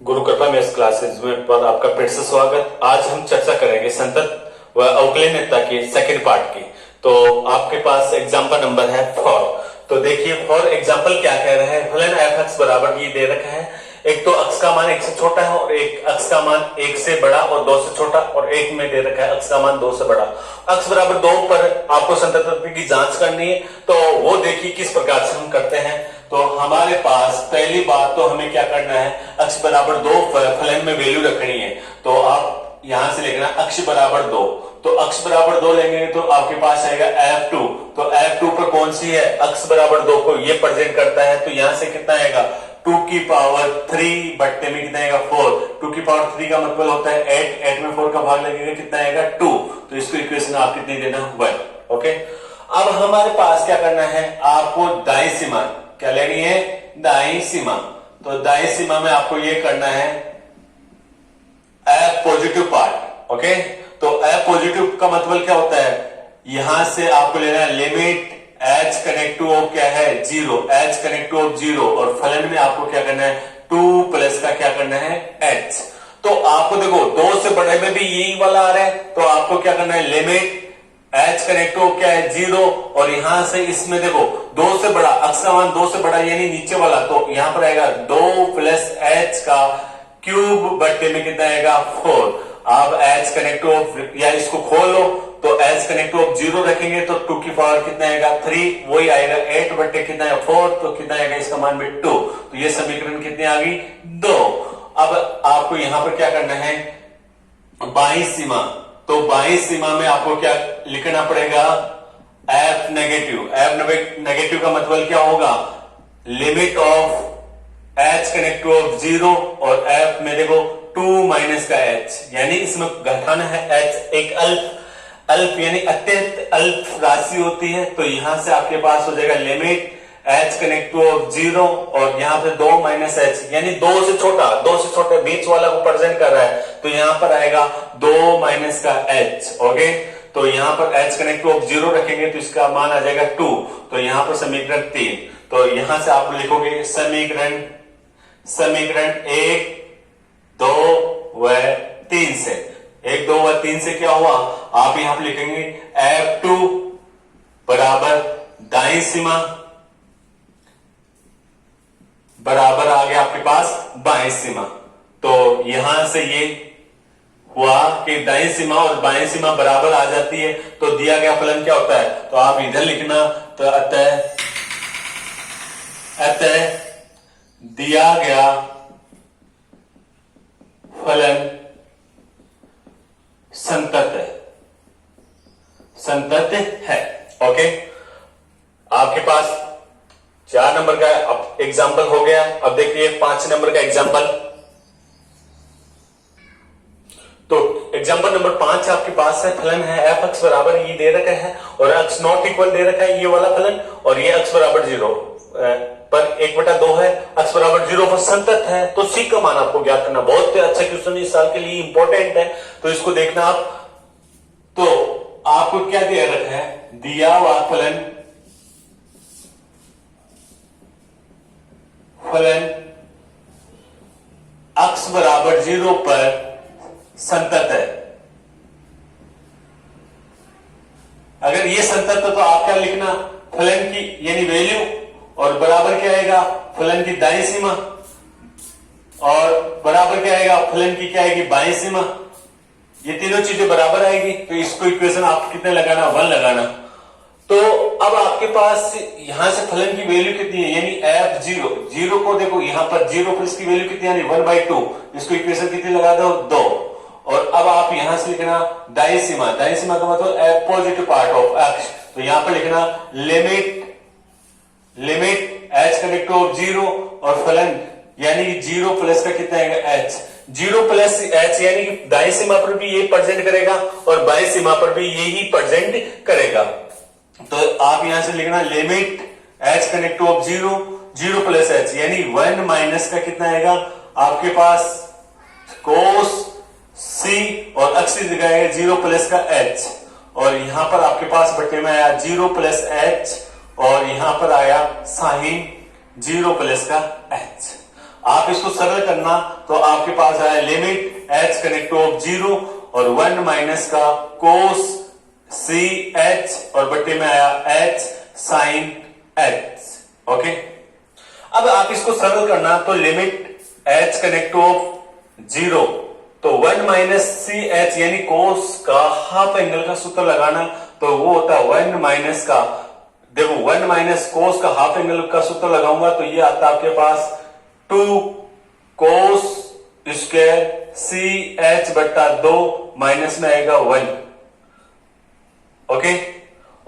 गुरु कृपा में इस क्लासेज में पर आपका फिर से स्वागत। आज हम चर्चा करेंगे संतत व अवकलनीयता की सेकंड पार्ट की। तो आपके पास एग्जांपल नंबर है 4। तो देखिए फॉर एग्जांपल क्या कह रहे हैं, फलन एफ एक्स बराबर ये दे रखा है। एक तो अक्स का मान 1 से छोटा है और एक अक्स का मान 1 से बड़ा और 2 से छोटा, और एक में दे रखा है अक्स का मान 2 से बड़ा। अक्स बराबर 2 पर आपको संततता की जांच करनी है। तो वो देखिए किस प्रकार से हम करते हैं। तो हमारे पास पहली बात तो हमें क्या करना है, अक्ष बराबर 2 फलन में वैल्यू रखनी है। तो आप यहां से लिखना अक्ष बराबर 2। तो अक्ष बराबर 2 लेंगे तो आपके पास आएगा F2। तो F2 पर कौन सी है, अक्ष बराबर 2 को ये प्रेजेंट करता है। तो यहां से कितना आएगा 2 की पावर 3 बट्टे में कितना आएगा 4। 2 की पावर 3 का मतलब होता है 8। 8 में 4 का भाग लगेगा कितना आएगा 2। तो इसको इक्वेशन आप कितनी देना 1। ओके, अब हमारे पास क्या करना है, आपको दाई सीमा क्या लेनी है, दाई सीमा। तो दाई सीमा में आपको ये करना है एफ पॉजिटिव पार्ट। ओके, तो एफ पॉजिटिव का मतलब क्या होता है, यहां से आपको लेना है लिमिट एच कनेक्टिव ऑफ क्या है 0, एच कनेक्टिव ऑफ 0, और फलन में आपको क्या करना है 2 प्लस का क्या करना है एच। तो आपको देखो 2 से बड़े में भी यही वाला आ रहा है, तो आपको क्या करना है लिमिट एच कनेक्टिव क्या है 0, और यहां से इसमें देखो 2 से बड़ा, अक्स का मान 2 से बड़ा यानी नीचे वाला, तो यहां पर आएगा 2 प्लस एच का क्यूब बट्टे में कितना आएगा 4। अब एच कनेक्टिव या इसको खोल लो, तो एच कनेक्टिव 0 रखेंगे तो 2 की पावर कितना आएगा 3, वही आएगा 8 बट्टे कितना है 4, तो कितना आएगा इसका मान भी 2। तो ये समीकरण कितनी आ गई 2। अब आपको यहां पर क्या करना है बाई सीमा। तो बाई सीमा में आपको क्या लिखना पड़ेगा एफ नेगेटिव। एफ नेगेटिव का मतलब क्या होगा, limit of H connective of 0, और एफ में देखो 2 माइनस का एच, यानी इसमें घटाना है एच। एक अल्प यानी अत्यंत अल्प राशि होती है। तो यहां से आपके पास हो जाएगा लिमिट एच कनेक्टिव ऑफ 0, और यहां पे 2 माइनस एच यानी 2 से छोटा, 2 से छोटे बीच वाला को प्रेजेंट कर रहा है। तो यहां पर आएगा 2 माइनस का एच। ओके, तो यहां पर एच कनेक्टिव ऑफ 0 रखेंगे तो इसका मान आ जाएगा 2। तो यहां पर समीकरण 3। तो यहां से आप लिखोगे समीकरण 1, 2 व 3 से। 1, 2 व 3 से क्या हुआ, आप यहां पर लिखेंगे F2 बराबर दाई सीमा बराबर आ गया आपके पास बाएं सीमा। तो यहां से ये हुआ कि दाएं सीमा और बाएं सीमा बराबर आ जाती है, तो दिया गया फलन क्या होता है, तो आप इधर लिखना। तो अतः दिया गया फलन संतत है। ओके, आपके पास 4 नंबर का अब एग्जाम्पल हो गया। अब देखिए 5 नंबर का एग्जाम्पल। तो एग्जाम्पल नंबर 5 आपके पास है, फलन है एफ एक्स बराबर ये दे रखा है, और एक्स नॉट इक्वल दे रखा है ये वाला फलन, और ये एक्स बराबर 0 पर 1/2 है, एक्स बराबर 0 पर संतत है। तो सी का मान आपको ज्ञात करना। बहुत अच्छा क्वेश्चन इस साल के लिए इंपॉर्टेंट है, तो इसको देखना आप। तो आपको क्या दे रखा है, दिया हुआ फलन अक्स बराबर 0 पर संतत है। अगर ये संतत है तो आप क्या लिखना, फलन की यानी वैल्यू, और बराबर क्या आएगा फलन की दाईं सीमा, और बराबर क्या आएगा फलन की क्या आएगी बाईं सीमा। ये तीनों चीजें बराबर आएगी, तो इसको इक्वेशन आप कितने लगाना 1 लगाना। तो अब आपके पास यहां से फलन की वैल्यू कितनी है, यानी F0 को देखो यहां पर 0 पर इसकी वैल्यू कितनी यानी 1/2। इसको इक्वेशन कितनी लगा दो 2। और अब आप यहां से लिखना दाई सीमा। दाई सीमा का मतलब F positive part of x. तो यहां पर लिखना लिमिट एच कनेक्टिव ऑफ 0, और फलन यानी 0 प्लस का कितना आएगा एच। 0 प्लस एच यानी दाई सीमा पर भी यही प्रेजेंट करेगा, और बाई सीमा पर भी यही प्रेजेंट करेगा। तो आप यहां से लिखना limit H connective of 0 plus H यानी 1 माइनस का कितना आएगा आपके पास कोस सी, और अक्स की जगह है 0 प्लस का एच, और यहां पर आपके पास बट्टे में आया 0 प्लस एच, और यहां पर आया साइन 0 प्लस का एच। आप इसको सरल करना तो आपके पास आया limit H connect to of 0 और 1 माइनस का कोस सी एच और बट्टे में आया एच साइन एच। ओके, अब आप इसको सरल करना तो limit H connect to of 0 तो 1 माइनस सी एच यानी कोस का हाफ एंगल का सूत्र लगाना तो वो होता है 1 माइनस का, देखो 1 माइनस कोस का हाफ एंगल का सूत्र लगाऊंगा तो ये आता है आपके पास 2 कोस स्क्वायर सी एच बट्टा 2 माइनस में आएगा 1। ओके,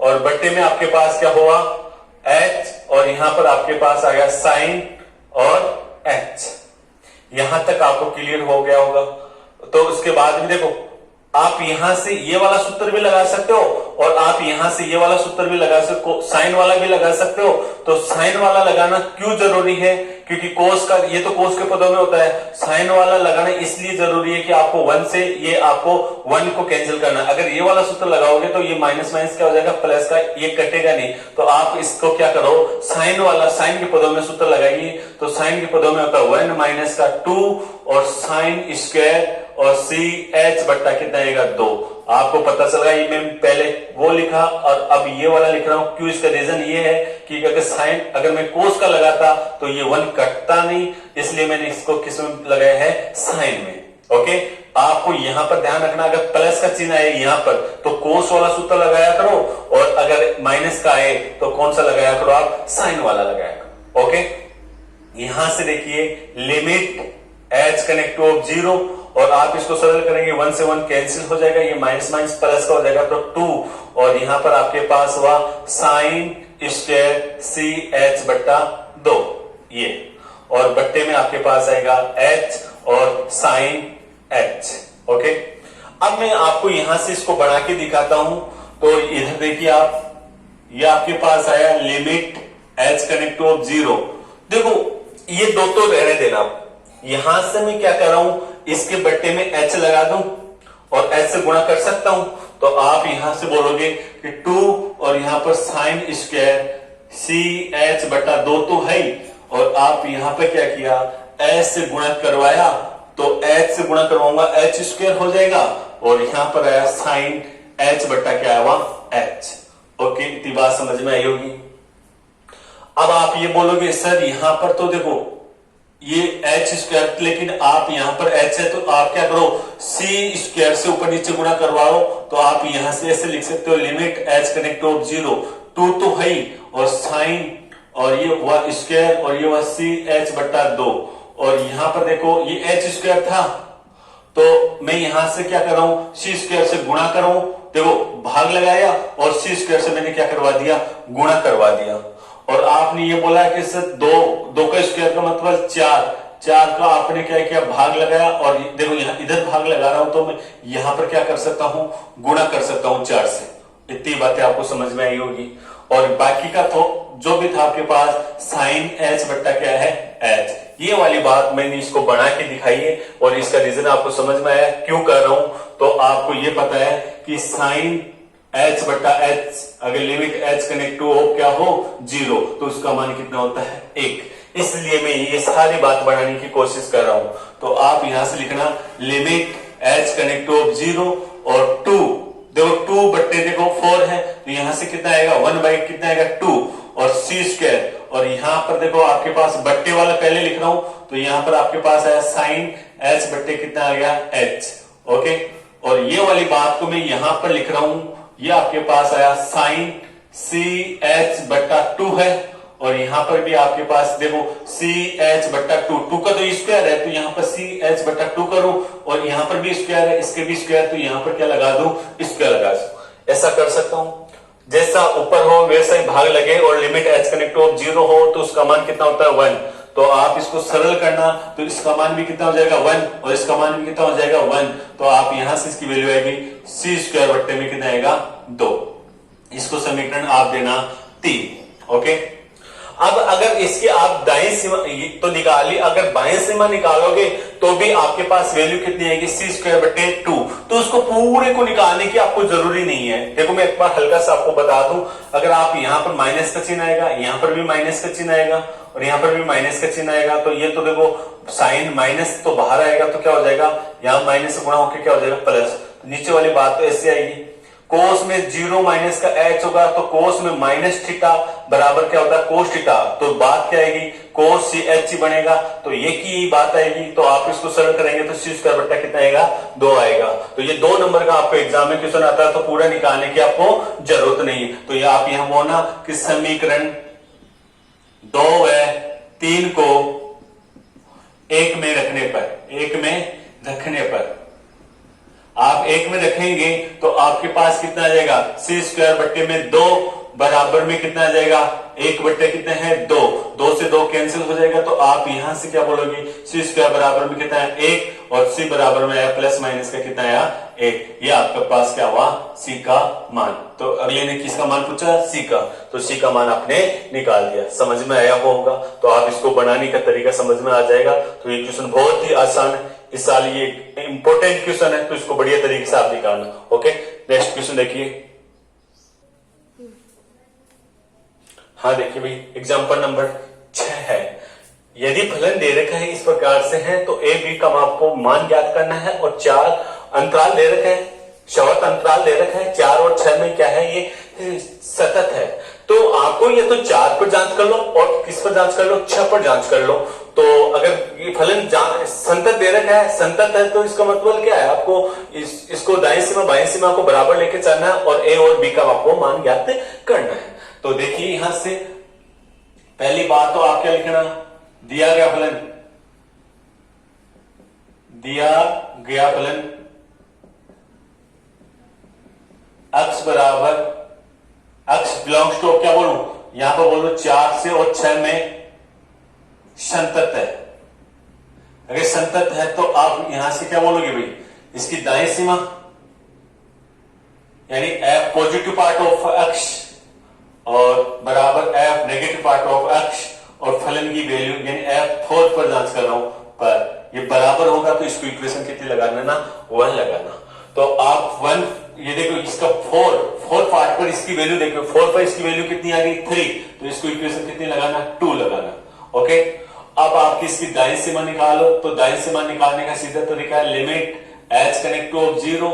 और बट्टे में आपके पास क्या हुआ एच और यहां पर आपके पास आ गया साइन और एच। यहां तक आपको क्लियर हो गया होगा। तो उसके बाद में देखो आप यहां से ये वाला सूत्र भी लगा सकते हो और आप यहां से ये वाला सूत्र भी लगा सकते हो, साइन वाला भी लगा सकते हो। तो साइन वाला लगाना क्यों जरूरी है, क्योंकि कोस का ये तो कोस के पदों में होता है, साइन वाला लगाना इसलिए जरूरी है कि आपको 1 से ये आपको 1 को कैंसिल करना। अगर ये वाला सूत्र लगाओगे तो ये माइनस माइनस क्या हो जाएगा प्लस का, ये कटेगा नहीं। तो आप इसको क्या करो साइन वाला, साइन के पदों में सूत्र लगाइए तो साइन के पदों में होता है 1 माइनस का 2 और साइन स्क्वायर और सी एच बट्टा कितना आएगा 2। आपको पता चला ये मैं पहले वो लिखा और अब ये वाला लिख रहा हूं, क्यों? इसका रीजन ये है कि अगर साइन अगर मैं कोस का लगाता तो ये 1 कटता नहीं, इसलिए मैंने इसको किस में लगाया है साइन में। ओके, आपको यहां पर ध्यान रखना अगर प्लस का चिन्ह आए यहां पर तो कोस वाला सूत्र लगाया करो और अगर माइनस का आए तो कौन सा लगाया करो आप साइन वाला लगाया करो। ओके, यहां से देखिए limit H connect to of 0 और आप इसको सरल करेंगे 1 से 1 कैंसिल हो जाएगा, ये माइनस माइनस प्लस का हो जाएगा तो 2 और यहां पर आपके पास हुआ साइन स्क्वायर सी एच बट्टा 2 ये, और बट्टे में आपके पास आएगा एच और साइन एच। ओके, अब मैं आपको यहां से इसको बढ़ा के दिखाता हूं तो इधर देखिए आप, ये आपके पास आया limit H connect to of 0। देखो ये दो तो रहने देना, यहां से मैं क्या कर रहा हूं इसके बट्टे में एच लगा दूं और एच से गुणा कर सकता हूं तो आप यहां से बोलोगे कि 2 और यहां पर साइन स्क्वायर सी एच बटा 2 तो है और आप यहां पे क्या किया एच से गुणा करवाया तो एच से गुणा करवाऊंगा एच स्क्वायर हो जाएगा और यहां पर आया साइन एच बट्टा क्या आया एच। ओके, इतनी बात समझ में आई होगी। अब आप ये बोलोगे सर यहां पर तो देखो ये एच स्क्वायर, लेकिन आप यहां पर एच है तो आप क्या करो सी स्क्वायर से ऊपर नीचे गुणा करवाओ तो आप यहां से ऐसे लिख सकते हो लिमिट एच कनेक्ट ऑफ 0 2 तो है और साइन और ये हुआ स्क्वायर और ये हुआ सी एच बट्टा 2 और यहां पर देखो ये एच स्क्वायर था तो मैं यहां से क्या कर रहा हूं सी स्क्वायर से गुणा कर रहा हूं, देखो भाग लगाया और सी स्क्वायर से मैंने क्या करवा दिया गुणा करवा दिया। और आपने ये बोला कि सर 2 का स्क्वायर का मतलब 4 का आपने क्या किया भाग लगाया और देखो यहाँ इधर भाग लगा रहा हूं तो मैं यहां पर क्या कर सकता हूं गुणा कर सकता हूं 4 से। इतनी बातें आपको समझ में आई होगी। और बाकी का तो जो भी था आपके पास साइन एच बट्टा क्या है एच, ये वाली बात मैंने इसको बना के दिखाई है और इसका रीजन आपको समझ में आया क्यों कर रहा हूं। तो आपको ये पता है कि साइन एच बट्टा एच अगर लिमिट एच कनेक्ट टू हो क्या हो 0 तो उसका मान कितना होता है 1, इसलिए मैं ये सारी बात बढ़ाने की कोशिश कर रहा हूं। तो आप यहां से लिखना limit H connect to of 0 और 2, देखो 2 बट्टे देखो 4 है तो यहां से कितना आएगा 1 बाई कितना आएगा 2 और सी स्क्वायर और यहां पर देखो आपके पास बट्टे वाला पहले लिख रहा हूं तो यहां पर आपके पास आया साइन एच बट्टे कितना आ गया एच। ओके, और ये वाली बात को मैं यहां पर लिख रहा हूं, ये आपके पास आया साइन सी एच बट्टा 2 है और यहां पर भी आपके पास देखो सी एच बट्टा 2 का तो स्क्वायर है तो यहां पर सी एच बट्टा 2 करो और यहां पर भी स्क्वायर है इसके भी स्क्वायर तो यहां पर क्या लगा दूं स्क्वायर लगा दूं। ऐसा कर सकता हूं जैसा ऊपर हो वैसा ही भाग लगे और लिमिट एच कनेक्ट ऑफ 0 हो तो उसका मान कितना होता है 1। तो आप इसको सरल करना तो इसका मान भी कितना हो जाएगा 1 और इसका मान भी कितना हो जाएगा 1। तो आप यहां से इसकी वैल्यू आएगी सी स्क्वायर बट्टे में कितना आएगा 2। इसको समीकरण आप देना 3। ओके, अब अगर इसकी आप दाएं सीमा तो निकाली, अगर बाएं सीमा निकालोगे तो भी आपके पास वैल्यू कितनी आएगी सी स्क्वायर बटे 2। तो उसको पूरे को निकालने की आपको जरूरी नहीं है। देखो मैं एक बार हल्का सा आपको बता दूं, अगर आप यहां पर माइनस का चिन्ह आएगा यहां पर भी माइनस का चिन्ह आएगा और यहाँ पर भी माइनस का चिन्ह आएगा, तो ये तो देखो साइन माइनस तो बाहर आएगा, तो क्या हो जाएगा, यहाँ माइनस से गुणा होकर क्या हो जाएगा प्लस। नीचे वाली बात तो ऐसे आएगी, कोस में 0 माइनस का एच होगा, तो कोस में माइनस थीटा बराबर क्या होता है कोस थीटा, तो बात क्या आएगी कोस सी एच ही बनेगा, तो ये की बात आएगी। तो आप इसको सरल करेंगे तो सी स्क्वायर बट्टा कितना आएगा 2 आएगा। तो ये 2 नंबर का आपको एग्जाम में क्वेश्चन आता है, तो पूरा निकालने की आपको जरूरत नहीं। तो ये आप यहां बोलना कि समीकरण 2 व 3 को एक में रखने पर आप एक में रखेंगे तो आपके पास कितना आ जाएगा सी स्क्वायर बट्टे में 2 बराबर में कितना आ जाएगा 1 बट्टे कितने हैं 2, 2 से 2 कैंसिल हो जाएगा, तो आप यहां से क्या बोलोगे सी स्क्वायर बराबर में कितना है 1 और सी बराबर में आया प्लस माइनस का कितना आया 1। ये आपके पास क्या हुआ सी का मान। तो अगले ने किसका मान पूछा सी का, तो सी का मान आपने निकाल दिया। समझ में आया होगा, तो आप इसको बनाने का तरीका समझ में आ जाएगा। तो ये क्वेश्चन बहुत ही आसान है, इस साल ये इंपॉर्टेंट क्वेश्चन है, तो इसको बढ़िया तरीके से आप निकालना। ओके, नेक्स्ट क्वेश्चन देखिए। हाँ देखिए भाई, एग्जाम्पल नंबर 6 है, यदि फलन दे रखा है इस प्रकार से है तो ए बी का आपको मान ज्ञात करना है, और 4 अंतराल दे रखे हैं, शर्त अंतराल दे रखा है 4 और 6 में क्या है ये सतत है। तो आपको ये तो 4 पर जांच कर लो और किस पर जांच कर लो 6 पर जांच कर लो। तो अगर ये फलन संतत दे रखा है, संतत है, तो इसका मतलब क्या है आपको इसको दाएं सीमा बाएं सीमा को बराबर लेके चलना है और ए और बी का आपको मान ज्ञात करना है। तो देखिए यहां से पहली बात तो आप क्या लिखना, दिया गया फलन अक्ष बराबर अक्ष बिलोंग्स टू क्या बोलूं यहां पर बोलो 4 से और 6 में संतत है। अगर संतत है तो आप यहां से क्या बोलोगे भाई, इसकी दाएं सीमा यानी एफ पॉजिटिव पार्ट ऑफ अक्ष और बराबर एफ नेगेटिव पार्ट ऑफ अक्ष, और फलन की वैल्यू यानी एफ 4 पर जांच कर रहा हूं, पर ये बराबर होगा तो इसको इक्वेशन कितनी लगाना ना 1 लगाना। तो आप 1 ये देखो इसका 4 पार्ट पर इसकी वैल्यू देखो, 4 पर इसकी वैल्यू कितनी आ गई 3, तो इसको इक्वेशन कितनी लगाना 2 लगाना। ओके, अब आपकी इसकी दाईं सीमा निकालो, तो दाईं सीमा निकालने का सीधा तरीका है लिमिट एच कनेक्ट टू 0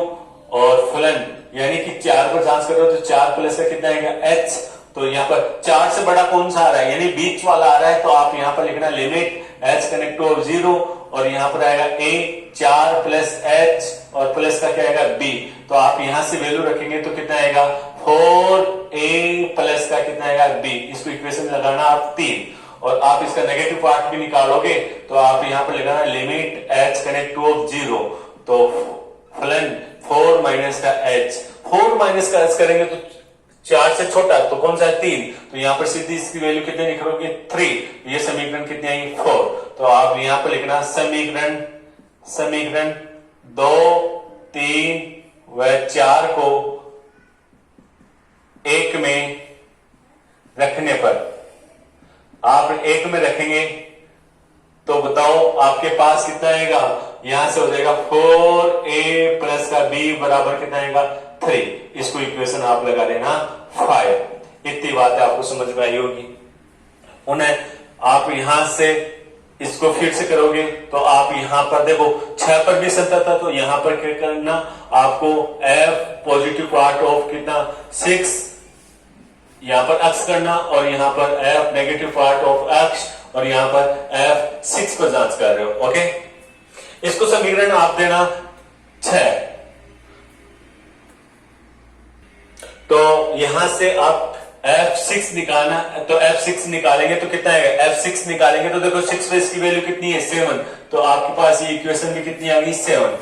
और फलन यानी कि 4 पर जांच कर रहे हो तो 4 प्लस का कितना आएगा एच, तो यहाँ पर 4 से बड़ा कौन सा आ रहा है यानी बीच वाला आ रहा है, तो आप यहाँ पर लिखना लिमिट एच कनेक्ट टू 0 और यहाँ पर आएगा a 4 प्लस एच और प्लस का क्या आएगा b, तो आप यहां से वैल्यू रखेंगे तो कितना आएगा 4a प्लस का कितना आएगा b, इसको इक्वेशन लगाना आप 3, और आप इसका नेगेटिव पार्ट भी निकालोगे तो आप यहां पर लगाना लिमिट एच कनेक्ट टू 0, तो फलन 4 माइनस का एच, 4 माइनस का एच करेंगे तो 4 से छोटा तो कौन सा है 3, तो यहां पर सीधी इसकी वैल्यू कितने निकलोगे 3, ये समीकरण कितनी आएगी 4, तो आप यहां पर लिखना समीकरण 2 3 व 4 को एक में रखने पर, आप एक में रखेंगे तो बताओ आपके पास कितना आएगा, यहां से हो जाएगा 4a प्लस का b बराबर कितना आएगा 3, इसको इक्वेशन आप लगा देना 5। इतनी बात आपको समझ में आई होगी। उन्हें आप यहां से इसको फिर से करोगे तो आप यहां पर देखो 6 पर भी संतत था, तो यहां पर क्या करना आपको f पॉजिटिव पार्ट ऑफ कितना 6 यहां पर अक्ष करना, और यहां पर f नेगेटिव पार्ट ऑफ अक्ष, और यहां पर f 6 पर जांच कर रहे हो। ओके, इसको समीकरण आप देना 6, तो यहां से आप f6 निकालना, तो f6 निकालेंगे तो कितना आएगा f6 निकालेंगे तो देखो 6 पे इसकी वैल्यू कितनी है 7, तो आपके पास ये इक्वेशन भी कितनी आ गई 7।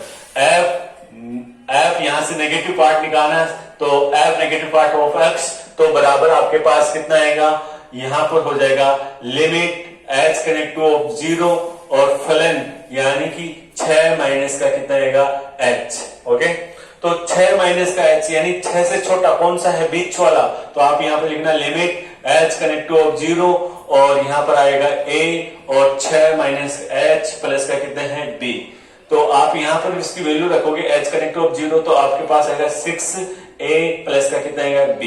f यहां से नेगेटिव पार्ट निकालना, तो f negative part of x, तो बराबर आपके पास कितना आएगा, यहां पर हो जाएगा लिमिट h कनेक्ट टू 0 और फलन यानी कि 6 माइनस का कितना आएगा h। ओके, तो 6 माइनस का h यानी 6 से छोटा कौन सा है बीच वाला, तो आप यहां पर लिखना लिमिट h कनेक्ट टू 0 और यहां पर आएगा a और 6 माइनस h प्लस का कितना है b, तो आप यहां पर इसकी वैल्यू रखोगे h कनेक्ट टू 0, तो आपके पास आएगा 6a प्लस का कितना आएगा b।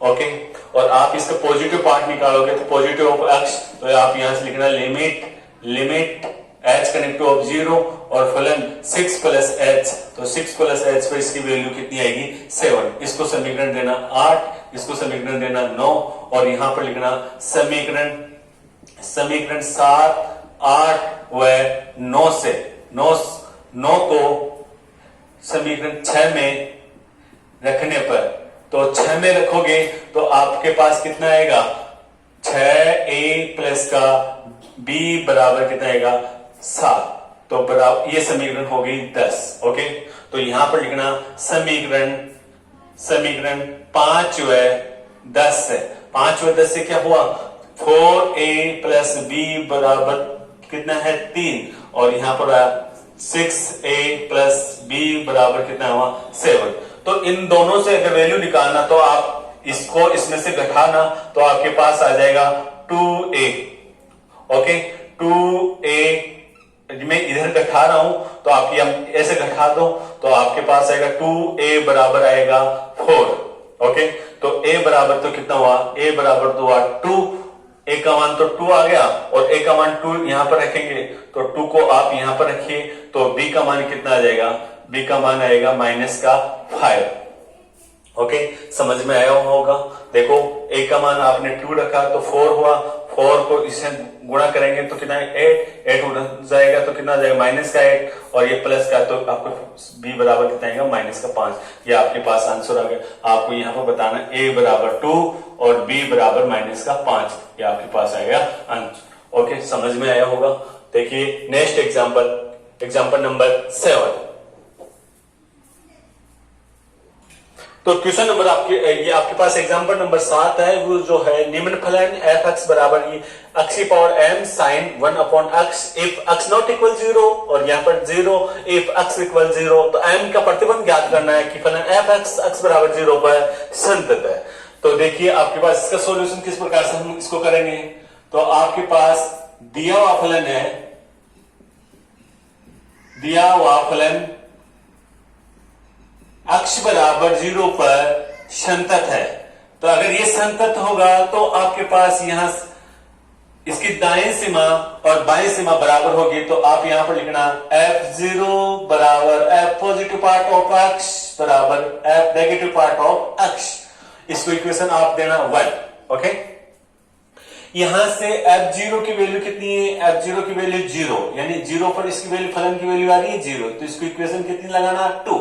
ओके, और आप इसका पॉजिटिव पार्ट निकालोगे तो पॉजिटिव ऑफ एक्स, तो आप यहां से लिखना limit H connect to of 0 और फलन 6 प्लस एच, तो 6 प्लस एच पर इसकी वैल्यू कितनी आएगी 7। इसको समीकरण देना 8, इसको समीकरण देना 9 और यहां पर लिखना समीकरण 7, 8 व 9 से 9 को समीकरण 6 में रखने पर, तो 6 में रखोगे तो आपके पास कितना आएगा 6a प्लस का b बराबर कितना आएगा 7, तो बराबर ये समीकरण होगी 10। ओके, तो यहां पर लिखना समीकरण 5 व 10 से 5 व 10 से क्या हुआ 4a प्लस b बराबर कितना है 3 और यहां पर 6a प्लस b बराबर कितना हुआ 7। तो इन दोनों से अगर वैल्यू निकालना तो आप इसको इसमें से घटाना तो आपके पास आ जाएगा 2a। ओके, 2a मैं इधर घटा रहा हूं तो आप ये ऐसे घटा दो तो आपके पास आएगा 2a बराबर आएगा 4। ओके, तो a बराबर तो कितना हुआ, a बराबर तो हुआ 2, a का मान तो 2 आ गया और a का मान 2 यहां पर रखेंगे तो 2 को आप यहां पर रखिए तो b का मान कितना आ जाएगा, b का मान आएगा -5। ओके, समझ में आया होगा। देखो a का मान आपने 2 रखा तो 4 हुआ, 4 को इससे गुणा करेंगे तो कितना है 8 उड़ जाएगा तो कितना आ जाएगा -8 और ये प्लस का तो आपको b बराबर कितना आएगा -5। ये आपके पास आंसर आ गया। आपको यहाँ पर बताना a बराबर 2 और b बराबर -5, ये आपके पास आएगा आंसर। ओके, समझ में आया होगा। देखिए नेक्स्ट एग्जाम्पल नंबर 7। तो क्वेश्चन नंबर ये आपके पास एग्जांपल नंबर 7 है, वो जो है निम्न फलन एफ एक्स बराबर x की power m sine 1/x if x not equal 0 और यहाँ पर 0 इफ x इक्वल 0, तो m का प्रतिबंध ज्ञात करना है कि फलन एफ एक्स x बराबर 0 पर संतत है। तो देखिए आपके पास इसका सॉल्यूशन किस प्रकार से हम इसको करेंगे। तो आपके पास दिया हुआ फलन x बराबर 0 पर संतत है। तो अगर ये संतत होगा तो आपके पास यहां इसकी दाएं सीमा और बाएं सीमा बराबर होगी, तो आप यहां पर लिखना f0 बराबर f positive part of x बराबर f negative part of x। इसको इक्वेशन आप देना 1। ओके, यहां से f0 की वैल्यू कितनी है, f0 की वैल्यू 0, यानी 0 पर इसकी वैल्यू फलन की वैल्यू आ रही है 0, तो इसको इक्वेशन कितनी लगाना 2।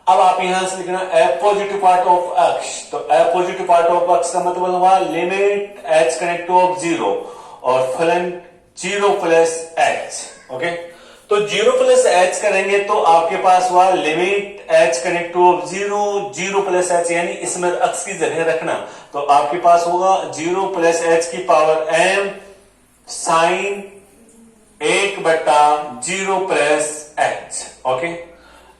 अब आप यहां से लिखना f positive part of x, तो f positive part of x का मतलब हुआ limit h connect to of 0 और फलन 0 प्लस h। ओके, तो 0 प्लस h करेंगे तो आपके पास हुआ limit h connect to of 0 plus h, यानी इसमें x की जगह रखना तो आपके पास होगा 0 प्लस h की power m sine 1/0 plus h। Okay,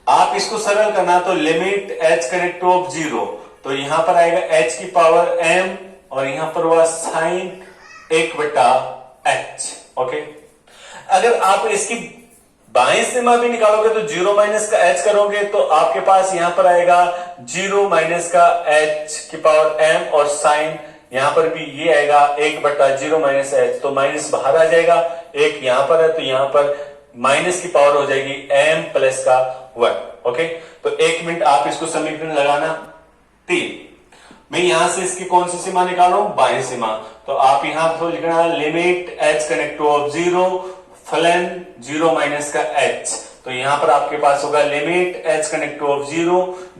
आप इसको सरल करना तो limit h connect to of 0, तो यहां पर आएगा h की पावर m और यहां पर हुआ साइन 1/h। ओके, अगर आप इसकी बाएं सीमा भी निकालोगे तो 0 माइनस का h करोगे तो आपके पास यहां पर आएगा 0 माइनस का h की पावर m और साइन यहां पर भी ये आएगा 1/0 माइनस h, तो माइनस बाहर आ जाएगा, एक यहां पर है तो यहां पर माइनस की पावर हो जाएगी m प्लस का 1। ओके, तो 1 मिनट आप इसको समीकरण लगाना 3। मैं यहां से इसकी कौन सी सीमा निकालू, बाएं सीमा, तो आप यहां पर लिखना limit h connect to of 0 फलन 0 माइनस का h, तो यहां पर आपके पास होगा limit h connect to of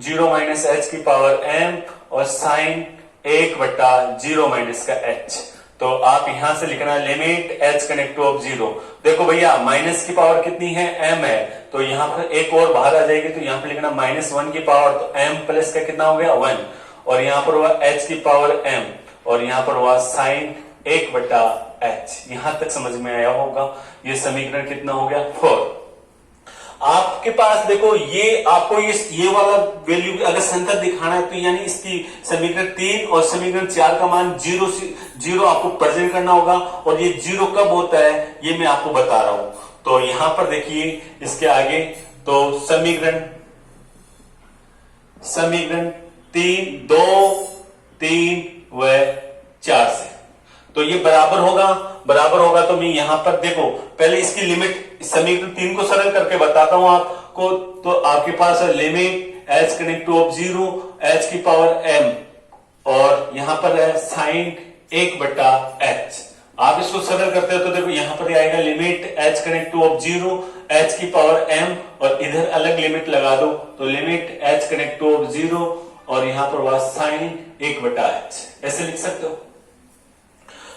0 minus h की पावर m और साइन 1/0 माइनस का h। तो आप यहां से लिखना limit h connect to of 0। देखो भैया माइनस की पावर कितनी है m है, तो यहां पर एक और बाहर आ जाएगी तो यहां पर लिखना -1 की पावर, तो m प्लस का कितना हो गया 1 और यहां पर हुआ h की पावर m और यहां पर हुआ साइन 1/h। यहां तक समझ में आया होगा। ये समीकरण कितना हो गया 4। आपके पास देखो ये आपको ये वाला वैल्यू अगर संतत दिखाना है तो यानी इसकी समीकरण 3 और समीकरण 4 का मान 0 आपको प्रेजेंट करना होगा और ये 0 कब होता है ये मैं आपको बता रहा हूं। तो यहां पर देखिए इसके आगे तो समीकरण 3 2 3 व 4 से। तो ये बराबर होगा तो मैं यहां पर देखो पहले इसकी लिमिट समीकरण 3 को सरल करके बताता हूं आपको। तो आपके पास है limit H connect to of 0 H की पावर m और यहां पर है साइन 1/h। आप इसको सरल करते हो तो देखो यहां पर आएगा limit H connect to of 0 H की पावर m और इधर अलग लिमिट लगा दो तो limit H connect to of 0 और यहां पर वह साइन 1/h ऐसे लिख सकते हो।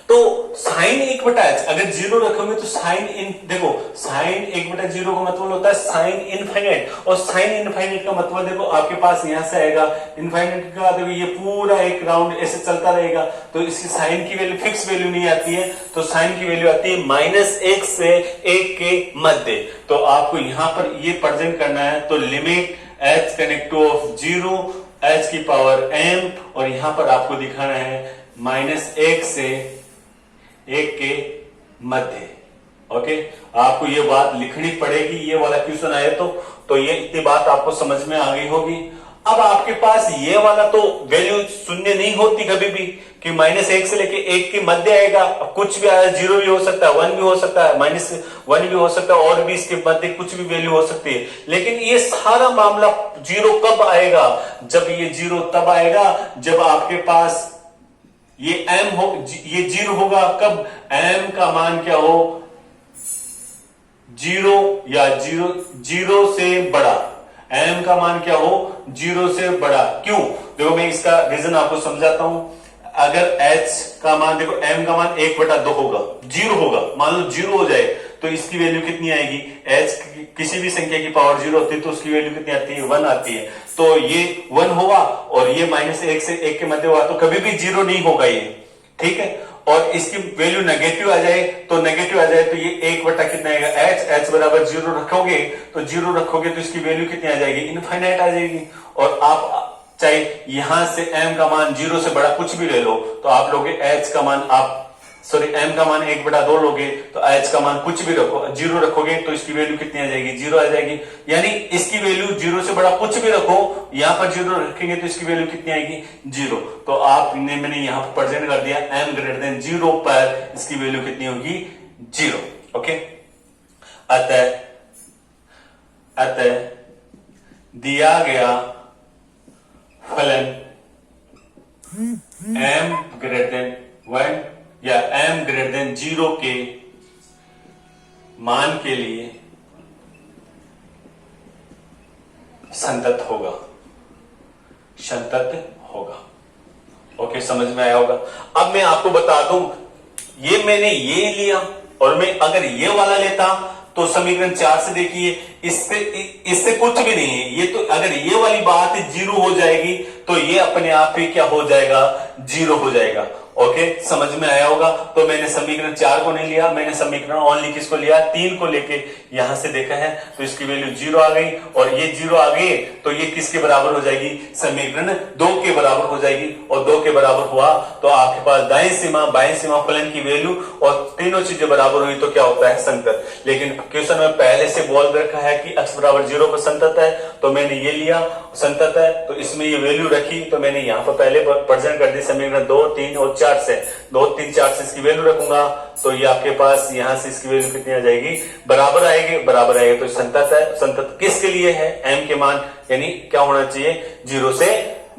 तो साइन 1/h अगर 0 रखोगे तो साइन इन देखो साइन 1/0 का मतलब होता है साइन इनफाइनाइट और साइन इनफाइनाइट का मतलब देखो आपके पास यहां से आएगा इनफाइनाइट का देखो ये पूरा एक राउंड ऐसे चलता रहेगा तो इसकी साइन की वैल्यू फिक्स वैल्यू नहीं आती है तो साइन की वैल्यू आती है -1 से 1 के मध्य। तो आपको यहां पर ये प्रेजेंट करना है तो limit h connect to of 0 h की पावर m और यहां पर आपको दिखाना है -1 से 1 के मध्य। ओके आपको ये बात लिखनी पड़ेगी ये वाला क्वेश्चन आए तो ये इतनी बात आपको समझ में आ गई होगी। अब आपके पास ये वाला तो वैल्यू शून्य नहीं होती कभी भी कि -1 से लेके 1 के मध्य आएगा। कुछ भी आया 0 भी हो सकता है 1 भी हो सकता है -1 भी हो सकता है और भी इसके मध्य कुछ भी वैल्यू हो सकती है। लेकिन ये सारा मामला 0 कब आएगा जब ये 0 तब आएगा जब आपके पास ये m हो ये 0 होगा कब m का मान क्या हो 0 या 0 से बड़ा m का मान क्या हो 0 से बड़ा। क्यों देखो मैं इसका रीजन आपको समझाता हूं। अगर h का मान देखो m का मान 1/2 होगा 0 होगा मान लो 0 हो जाए तो इसकी वैल्यू कितनी आएगी h किसी भी संख्या की पावर 0 होती है तो उसकी वैल्यू कितनी आती है 1 आती है। तो ये 1 होगा और ये -1 से 1 के मध्य होगा तो कभी भी 0 नहीं होगा ये ठीक है। और इसकी वैल्यू नेगेटिव आ जाए तो ये 1 कितना आएगा h बराबर 0 रखोगे तो 0 रखोगे तो इसकी वैल्यू कितनी आ जाएगी इनफाइनाइट आ जाएगी। और आप चाहे यहां से m का मान 0 से बड़ा कुछ भी ले लो तो आप लोगे h का मान m का मान 1/2 लोगे तो h का मान कुछ भी रखो 0 रखोगे तो इसकी वैल्यू कितनी आ जाएगी 0 आ जाएगी। यानी इसकी वैल्यू 0 से बड़ा कुछ भी रखो यहां पर 0 रखेंगे तो इसकी वैल्यू कितनी आएगी 0। तो आपने मैंने यहां पर प्रेजेंट कर दिया m ग्रेटर देन 0 पर इसकी वैल्यू कितनी होगी 0। ओके अतः दिया गया फलन m ग्रेटर देन 1 या m ग्रेटर देन 0 के मान के लिए संतत होगा ओके समझ में आया होगा। अब मैं आपको बता दूं ये मैंने ये लिया और मैं अगर ये वाला लेता तो समीकरण 4 से देखिए इससे कुछ भी नहीं है ये तो अगर ये वाली बात 0 हो जाएगी तो ये अपने आप ही क्या हो जाएगा 0 हो जाएगा। ओके समझ में आया होगा। तो मैंने समीकरण 4 को नहीं लिया मैंने समीकरण ओनली किसको लिया 3 को लेके यहां से देखा है तो इसकी वैल्यू 0 आ गई और ये 0 आ गई तो ये किसके बराबर हो जाएगी समीकरण 2 के बराबर हो जाएगी और 2 के बराबर हुआ तो आपके पास दाएं सीमा बाएं सीमा फलन की वैल्यू और तीनों चीजें बराबर हुई तो क्या होता है संतत। लेकिन क्वेश्चन में पहले से बोल रखा है कि x बराबर 0 पर संतत है तो मैंने ये लिया संतत है तो इसमें ये वैल्यू रखी तो मैंने यहाँ पर पहले प्रेजेंट कर दी समीकरण 2 3 और 4 से 2 3 4 से इसकी वैल्यू रखूंगा तो ये आपके पास यहां से इसकी वैल्यू कितनी आ जाएगी बराबर आएगी तो संतत है। संतत किसके लिए है m के मान यानी क्या होना चाहिए 0 से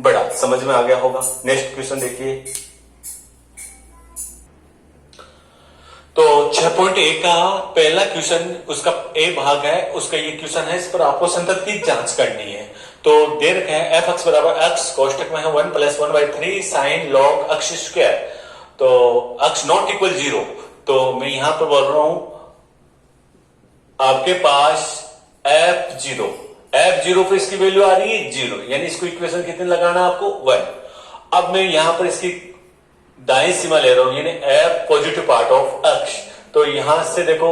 बड़ा। समझ में आ गया होगा। नेक्स्ट क्वेश्चन देखिए। तो 6.1 का पहला क्वेश्चन उसका ए भाग है उसका ये क्वेश्चन है इस पर आपको संतत की जांच करनी है। तो दे रखा है f(x) बराबर x कोष्टक में है 1 + 1/3 sin log x स्क्वायर। तो x नॉट इक्वल 0 तो मैं यहां पर बोल रहा हूं आपके पास f0 पर इसकी वैल्यू आ रही है 0 यानी इसको इक्वेशन कितने लगाना आपको 1। अब मैं यहां पर इसकी दाएं सीमा ले रहा हूं यानी f positive part of x। तो यहां से देखो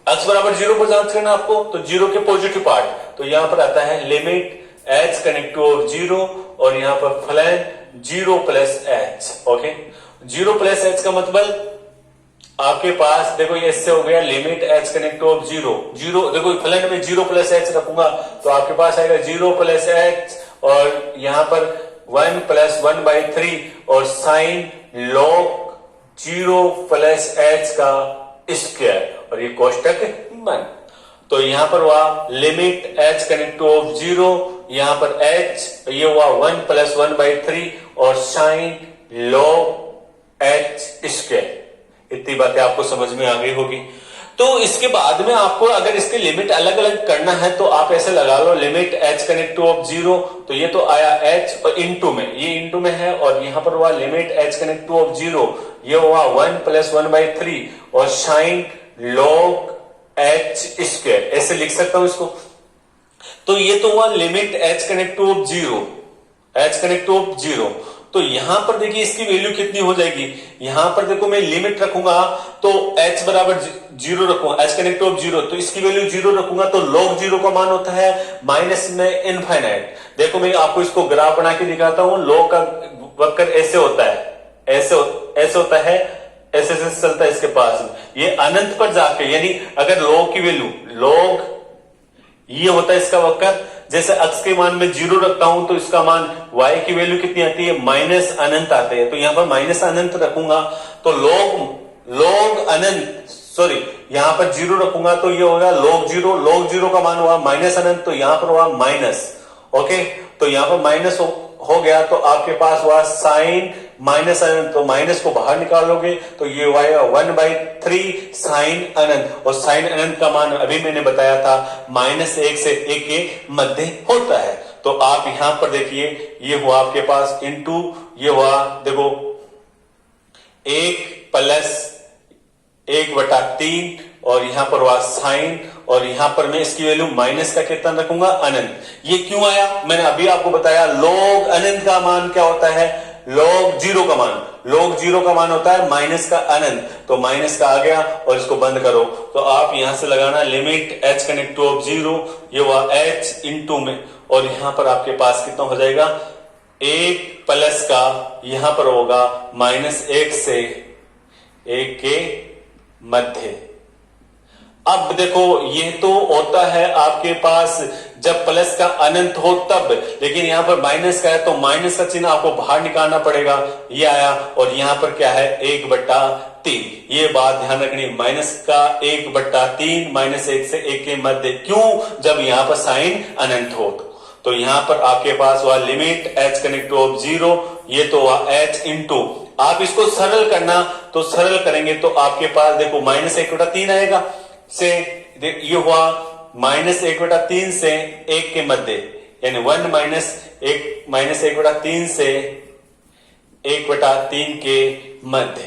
x बराबर 0 पर जांच करना आपको तो 0 के पॉजिटिव पार्ट तो यहां पर आता है limit h connect to of 0 और यहां पर फलन 0 + h। ओके 0 + h का मतलब आपके पास देखो ये इससे हो गया limit h connect to of 0 देखो फलन में 0 + h रखूंगा तो आपके पास आएगा 0 + h और यहां पर 1 प्लस 1/3 और साइन log 0 प्लस h का स्क्वायर और ये कोष्टक बंद। तो यहां पर हुआ limit h connect to of 0, यहां पर h ये हुआ 1 प्लस 1/3 और साइन log h स्क्वायर। इतनी बातें आपको समझ में आ गई होगी। तो इसके बाद में आपको अगर इसके लिमिट अलग अलग करना है तो आप ऐसे लगा लो limit h connect to of 0, तो ये तो आया h और इनटू में, ये इनटू में है, और यहां पर हुआ limit h connect to of 0, ये हुआ 1 प्लस 1/3 और साइन log h स्क्वायर, ऐसे लिख सकता हूं इसको। तो ये तो हुआ limit h connect to of 0, h connect to of 0। तो यहां पर देखिए इसकी वैल्यू कितनी हो जाएगी, यहां पर देखो मैं लिमिट रखूंगा तो h बराबर 0 रखूंगा, h कनेक्ट ऑफ 0, तो इसकी वैल्यू 0 रखूंगा तो log 0 का मान होता है माइनस में इनफाइनाइट। देखो मैं आपको इसको ग्राफ बना के दिखाता हूं, log का वक्र ऐसे होता है, ऐसे होता है, ऐसे चलता है इसके पास में, ये अनंत पर जाके, यानी अगर log की वैल्यू log ये होता है इसका वक्र, जैसे x के मान में 0 रखता हूं तो इसका मान y की वैल्यू कितनी आती है, माइनस अनंत आते हैं, तो यहां पर माइनस अनंत रखूंगा तो log अनंत, सॉरी यहां पर 0 रखूंगा तो ये होगा log 0 का मान हुआ माइनस अनंत, तो यहां पर हुआ माइनस, ओके, तो यहां पर माइनस हो गया तो आपके पास हुआ साइन माइनस अनंत, तो माइनस को बाहर निकालोगे तो ये हुआ 1/3 साइन अनंत, और साइन अनंत का मान अभी मैंने बताया था -1 से 1 के मध्य होता है। तो आप यहां पर देखिए ये हुआ आपके पास इनटू, ये हुआ देखो 1 प्लस 1/3 और यहां पर हुआ साइन, और यहां पर मैं इसकी वैल्यू माइनस का कितना रखूंगा, अनंत। ये क्यों आया, मैंने अभी आपको बताया log अनंत का मान क्या होता है, log 0 का मान, log 0 का मान होता है माइनस का अनंत, तो माइनस का आ गया और इसको बंद करो, तो आप यहां से लगाना limit h connect to of 0, ये हुआ h इनटू में, और यहां पर आपके पास कितना हो जाएगा 1 प्लस का, यहां पर होगा -1 से 1 के मध्य। अब देखो ये तो होता है आपके पास जब प्लस का अनंत हो तब, लेकिन यहां पर माइनस का है तो माइनस का चिन्ह आपको बाहर निकालना पड़ेगा, ये आया, और यहां पर क्या है 1/3, ये बात ध्यान रखनी, माइनस का 1/3 -1 से 1 के मध्य, क्यों, जब यहां पर साइन अनंत हो तो यहां पर आपके पास हुआ limit h connect to of 0, ये तो हुआ h इनटू, आप इसको सरल करना तो सरल करेंगे तो आपके पास देखो -1/3 आएगा, से ये हुआ -1/3 से 1 के मध्य, यानी 1 -1/3 से 1/3 के मध्य।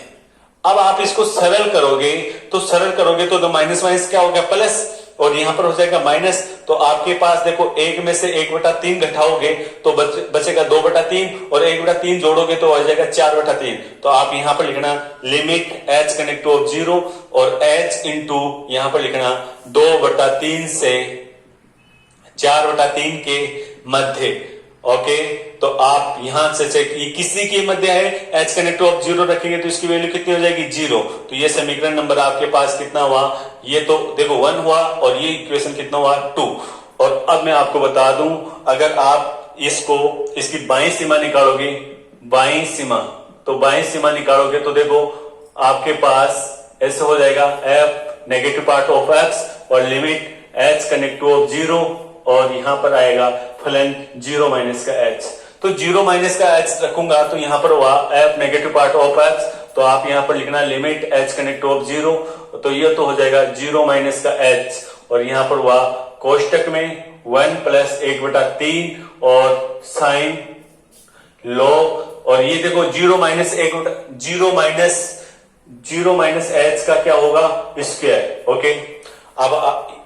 अब आप इसको सरल करोगे तो माइनस माइनस क्या हो गया प्लस, और यहां पर हो जाएगा माइनस, तो आपके पास देखो 1 में से 1/3 घटाओगे तो बचेगा 2/3, और 1/3 जोड़ोगे तो हो जाएगा 4/3, तो आप यहां पर लिखना limit h connect to of 0 और h इनटू यहां पर लिखना 2/3 से 4/3 के मध्य, ओके। तो आप यहां से चेक, ये किसी के मध्य है, h कनेक्ट टू ऑफ 0 रखेंगे तो इसकी वैल्यू कितनी हो जाएगी 0, तो ये समीकरण नंबर आपके पास कितना हुआ, ये तो देखो 1 हुआ, और ये इक्वेशन कितना हुआ 2। और अब मैं आपको बता दूं, अगर आप इसकी बाईं सीमा निकालोगे, बाईं सीमा निकालोगे तो देखो आपके पास ऐसे हो जाएगा f negative part of x और limit h connect to of 0, और यहां पर आएगा फलन 0 माइनस का h, तो 0 माइनस का h रखूंगा तो यहां पर हुआ f negative part of x, तो आप यहां पर लिखना limit h connect to of 0, तो ये तो हो जाएगा 0 माइनस का h, और यहां पर हुआ कोष्टक में 1 प्लस 1/3 और साइन log, और ये देखो 0 माइनस h का क्या होगा स्क्वायर, ओके। अब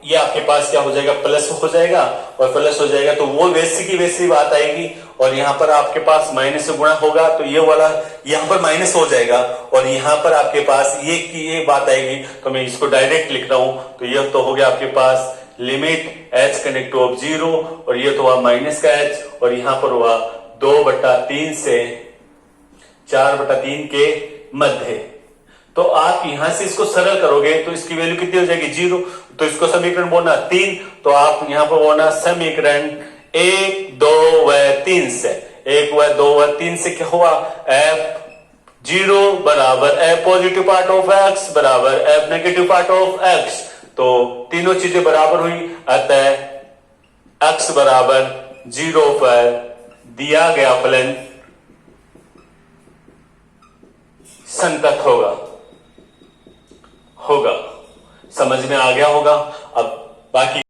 ये आपके पास क्या हो जाएगा प्लस हो जाएगा, और प्लस हो जाएगा तो वो वैसी की वैसी बात आएगी, और यहां पर आपके पास माइनस से गुणा होगा तो ये वाला यहां पर माइनस हो जाएगा, और यहां पर आपके पास ये की ये बात आएगी, तो मैं इसको डायरेक्ट लिख रहा हूं, तो ये तो हो गया आपके पास limit h connect to of 0, और ये तो हुआ माइनस का h, और यहां पर हुआ 2/3 से 4/3 के मध्य। तो आप यहां से इसको सरल करोगे तो इसकी वैल्यू कितनी हो जाएगी 0, तो इसको समीकरण बोलना 3, तो आप यहां पर बोलना समीकरण 1, 2 व 3 से, 1 हुआ, 2 हुआ, 3 से क्या हुआ, एफ 0 बराबर F positive part of x बराबर F negative part of x. तो तीनों चीजें बराबर हुई, अतः एक्स बराबर 0 पर दिया गया फलन संतत होगा। समझ में आ गया होगा। अब बाकी